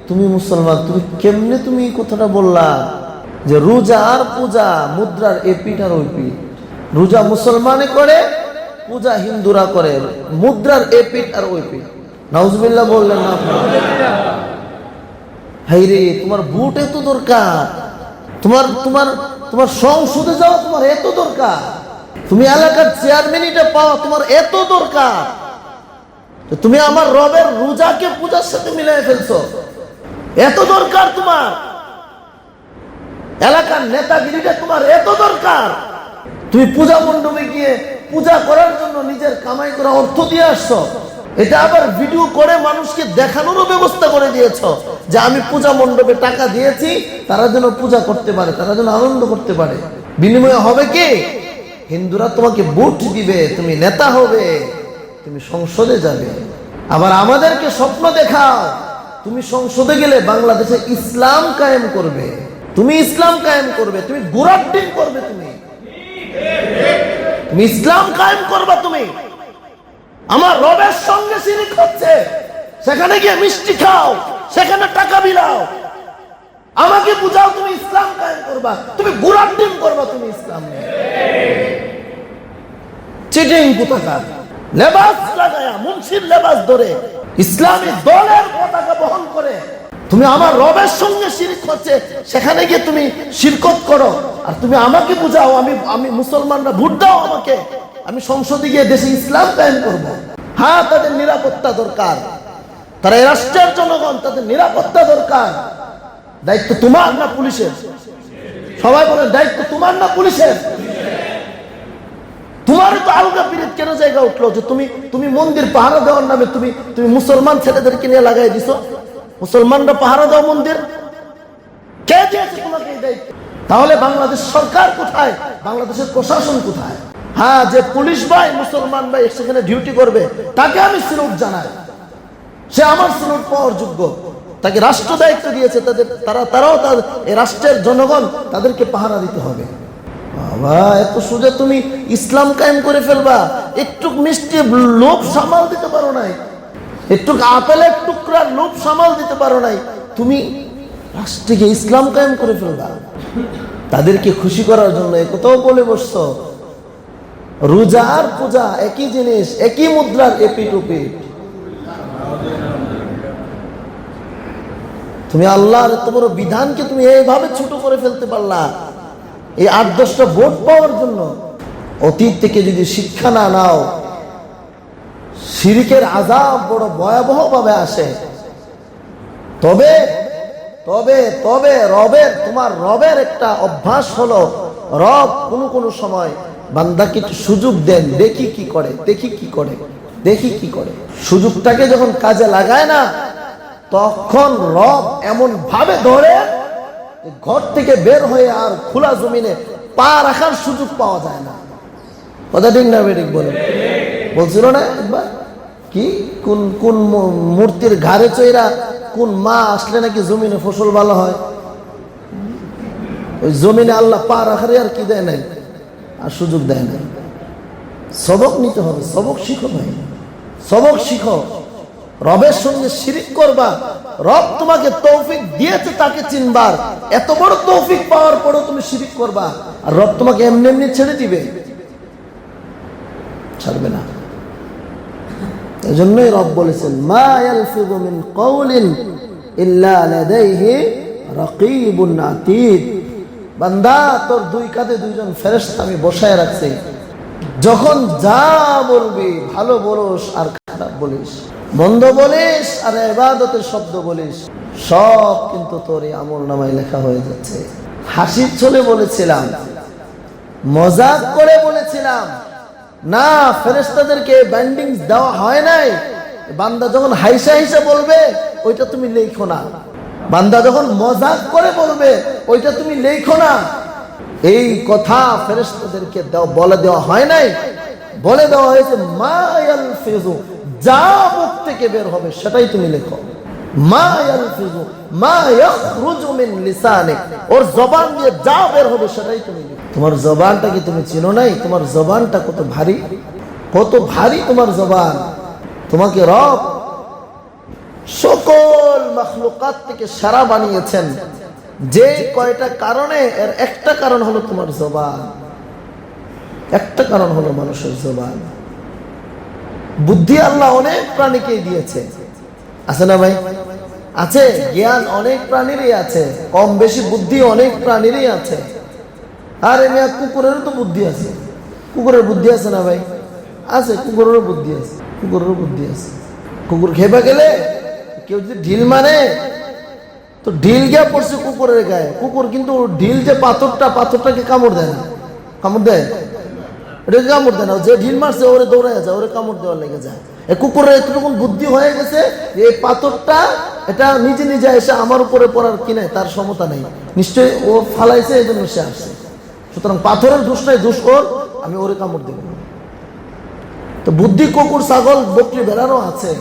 তুমি মুসলমান, তুমি কেমনে তুমি এই কথাটা বললা যে রোজা আর পূজা মুদ্রার এ পিঠ আর ওই পিঠ? রোজা মুসলমানে করে, পূজা হিন্দুরা করে, মুদ্রার এ পিঠ আর ওই পিঠ। নাউজুবিল্লাহ বললেন না? হাইরে, তোমার ভোট এত দরকার, তোমার তোমার তোমার সংসদে যাওয়া তোমার এত দরকার, তুমি এলাকার চেয়ারম্যানিটা পাওয়া তোমার এত দরকার, তুমি আমার রবের রোজাকে পূজার সাথে মিলাই ফেলছো, এত দরকার তোমার। এলাকার নেতাগিরিটা তোমার এত দরকার, তুমি পূজা মণ্ডপে গিয়ে পূজা করার জন্য নিজের কামাই করা অর্থ দিয়ে আসছো, এটা আবার ভিডিও করে মানুষকে দেখানোরও ব্যবস্থা করে দিয়েছো যে আমি পূজা মণ্ডপে টাকা দিয়েছি, তারা যেন পূজা করতে পারে, তারা যেন আনন্দ করতে পারে। বিনিময়ে হবে কি? হিন্দুরা তোমাকে ভোট দিবে, তুমি নেতা হবে, তুমি সংসদে যাবে। আবার আমাদেরকে স্বপ্ন দেখাও, তুমি সংসদে গেলে বাংলাদেশে ইসলাম কায়েম করবে, তুমি ইসলাম কায়েম করবে, তুমি গোড়ার ডিম করবে, তুমি ইসলাম কায়েম করবা। তুমি আমার রবের সঙ্গে শিরিক হচ্ছে, সেখানে গিয়ে মিষ্টি খাও, সেখানে টাকা বিলাও, আমাকে বুঝাও তুমি ইসলাম কায়েম করবা, তুমি গোড়ার ডিম করবা, তুমি ইসলাম চিটিং কোথাকার লেবাস লাগায়া, মুন্সির লেবাস ধরে ইসলামী দলের পতাকা বহন করে তুমি আমার রবের সঙ্গে শিরক হচ্ছে, সেখানে গিয়ে তুমি শিরকত করো, আর তুমি আমাকে বুঝাও আমি মুসলমানরা ভোট দাও আমাকে, আমি সংসদে গিয়ে দেশে ইসলাম কায়েম করব। হ্যাঁ, তাদের নিরাপত্তা দরকার, তারা এই রাষ্ট্রের জনগণ, তাদের নিরাপত্তা দরকার। দায়িত্ব তোমার না পুলিশের? সবাই বলেন, দায়িত্ব তোমার না পুলিশের? তোমার তো আলগা পিরিত কেন জায়গা উঠলো যে তুমি মন্দির পাহারা দেওয়ার নামে তুমি মুসলমান ছেলেদেরকে নিয়ে লাগাই দিছো? মুসলমানরা পাহারা দাও মন্দির, কে দিয়েছে তোমাকে এই দায়িত্ব? তাহলে বাংলাদেশ সরকার কোথায়? বাংলাদেশের প্রশাসন কোথায়? হ্যাঁ, যে পুলিশ ভাই মুসলমান ভাই সেখানে ডিউটি করবে, তাকে আমি সিলুট জানাই, সে আমার সিলুট পাওয়ার যোগ্য, তাকে রাষ্ট্র দায়িত্ব দিয়েছে, তারাও এই রাষ্ট্রের জনগণ, তাদেরকে পাহারা দিতে হবে। বাবা, এত সোজা তুমি ইসলাম কায়েম করে ফেলবা? একটু মিষ্টি লোভ সামাল দিতে পারো নাই, একটু আপেলের টুকরার লোভ সামাল দিতে পারো নাই, তুমি রাষ্ট্রকে ইসলাম কায়েম করে ফেলবা? তাদেরকে খুশি করার জন্য একথাও বলে বসছো, রোজা আর পূজা একই জিনিস, একই মুদ্রার এপিঠ ওপিঠ। তুমি আল্লাহর এত বড় বিধানকে তুমি এইভাবে ছোট করে ফেলতে পারলা এই 8-10টা ভোট পাওয়ার জন্য? অতীত থেকে যদি শিক্ষা না নাও, শিরকের আযাব বড় ভয়াবহ ভাবে আসে। তবে তবে তবে তোমার রবের একটা অভ্যাস হলো, রব কোনো সময় বান্দাকে একটু সুযোগ দেন, দেখি কি করে। সুযোগটাকে যখন কাজে লাগায় না, তখন রব এমন ভাবে ধরে ঘর থেকে বের হয়ে আর খোলা জমিনে পা রাখার সুযোগ পাওয়া যায় না। কথা ঠিক না বেঠিক বলে? বলছিল না একবার, কি কোন মূর্তির ঘাড়ে চইরা কোন মা আসলে নাকি জমিনে ফসল ভালো হয়? ওই জমিনে আল্লাহ পা রাখার আর কি দেয় নাই, আর সুযোগ দেয় নাই। সবক নিতে হবে, সবক শিখো ভাই, সবক শিখো। রবের সঙ্গে শিরিক করবা, রব তোমাকে তৌফিক দিয়েছে তাকে চিনবার, এত বড় তৌফিক পাওয়ার পরও তুমি শিরিক করবা, আর রব তোমাকে এমনি এমনি ছেড়ে দিবে? ছাড়বে না। এজন্যই রব বলেছেন, মা ইয়ালফিযু মিন কাওলিন ইল্লা লাদাইহি রাকীবুন আতীদ। বান্দা, তোর দুই কাঁধে দুইজন ফেরেশতা আমি বসায় রাখছি, যখন যা বলবি, ভালো বলিস আর খারাপ বলিস, মন্দ বলিস আর ইবাদতের শব্দ বলিস, সব কিন্তু তোর এই আমলনামায় লেখা হয়ে যাচ্ছে। হাসির ছলে বলেছিলাম, মজাক করে বলেছিলাম না, ফেরেশতাদেরকে ব্যান্ডিং দেওয়া হয় নাই। বান্দা যখন হাইসা বলবে, ওইটা তুমি লেখো না। বান্দা যখন মজাক করে বলবে, ওইটা তুমি লেখো না। এই কথা ফেরেশতাদেরকে বলে দেওয়া হয় নাই, বলে দেওয়া হয়েছে মা ইয়ালফিযু, যা মুখ থেকে বের হবে সেটাই তুমি লেখো। মা ইয়ালফিযু মা ইয়াখরুজু মিন লিসানিক, ওর জবান দিয়ে যা বের হবে সেটাই তুমি লেখো। তোমার জবানটা কি তুমি চিনো নাই? তোমার জবানটা কত ভারী, কত ভারী তোমার জবান। তোমাকে রব সকল মাখলুকাত থেকে সারা বানিয়েছেন যে কয়টা কারণে, এর একটা কারণ হলো তোমার জবান, একটা কারণ হলো মানুষের জবান। বুদ্ধি আল্লাহ অনেক প্রাণীকে দিয়েছে, আছে না ভাই? আছে, জ্ঞান অনেক প্রাণীরই আছে, কম বেশি বুদ্ধি অনেক প্রাণীরই আছে। আর এমনি কুকুরেরও তো বুদ্ধি আছে, কুকুরের বুদ্ধি আছে না ভাই? আছে, কুকুরেরও বুদ্ধি আছে, কুকুরেরও বুদ্ধি আছে। কুকুর খেপে গেলে কেউ যদি ঢিল মানে তো ঢিল গিয়া পড়ছে কুকুরের গায়ে, কুকুর কিন্তু ঢিল যে পাথরটাকে কামড় দেয় না, কামড় দেয়? এটাকে কামড় দেয় না, যে ঢিল মারছে ওরে দৌড়ায় যায়, ওরে কামড় দেওয়ার লেগে যায়। এই কুকুরের এতটুকু বুদ্ধি হয়ে গেছে যে এই পাথরটা এটা নিজে নিজে এসে আমার উপরে পড়ার কি নাই, তার ক্ষমতা নেই, নিশ্চয়ই ও ফালাইছে, এই জন্য সে আসছে। সুতরাং পাথরের দোষ নাই, দোষ ওর, আমি ওরে কামড় দেব। তো বুদ্ধি কুকুর, ছাগল, বকরি, ভেড়ারও আছে।